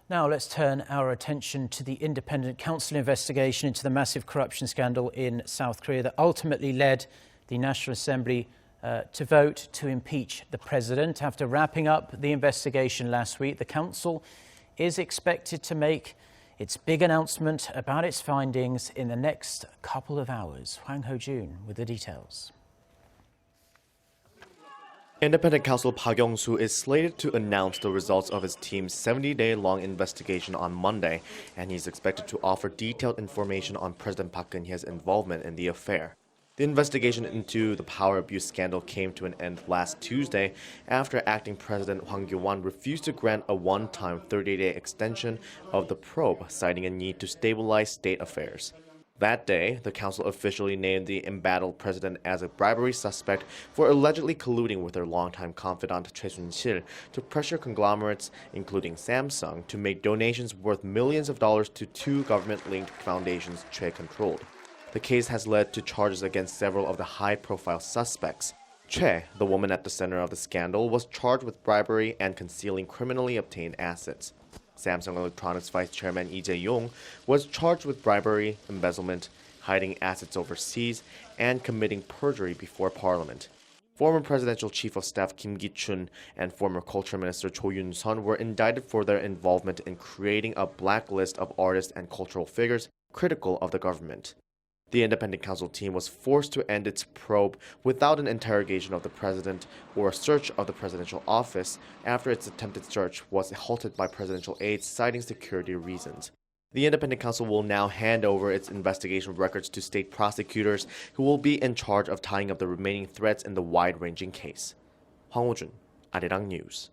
Now let's turn our attention to the independent counsel investigation into the massive corruption scandal in South Korea that ultimately led the National Assembly to vote to impeach the president. After wrapping up the investigation last week, the council is expected to make its big announcement about its findings in the next couple of hours. Hwang Hojun with the details. Independent counsel Park Young-soo is slated to announce the results of his team's 70-day-long investigation on Monday, and he's expected to offer detailed information on President Park Geun-hye's involvement in the affair. The investigation into the power abuse scandal came to an end last Tuesday after Acting President Hwang Kyo-ahn refused to grant a one-time 30-day extension of the probe, citing a need to stabilize state affairs. That day, the council officially named the embattled president as a bribery suspect for allegedly colluding with their longtime confidant Choi Soon-sil to pressure conglomerates, including Samsung, to make donations worth millions of dollars to two government-linked foundations Choi controlled. The case has led to charges against several of the high-profile suspects. Choi, the woman at the center of the scandal, was charged with bribery and concealing criminally obtained assets. Samsung Electronics Vice Chairman Lee Jae-yong was charged with bribery, embezzlement, hiding assets overseas, and committing perjury before Parliament. Former Presidential Chief of Staff Kim Ki-chun and former Culture Minister Cho Yoon-sun were indicted for their involvement in creating a blacklist of artists and cultural figures critical of the government. The independent counsel team was forced to end its probe without an interrogation of the president or a search of the presidential office after its attempted search was halted by presidential aides citing security reasons. The independent counsel will now hand over its investigation records to state prosecutors who will be in charge of tying up the remaining threads in the wide-ranging case. Hwang Hojun, Arirang News.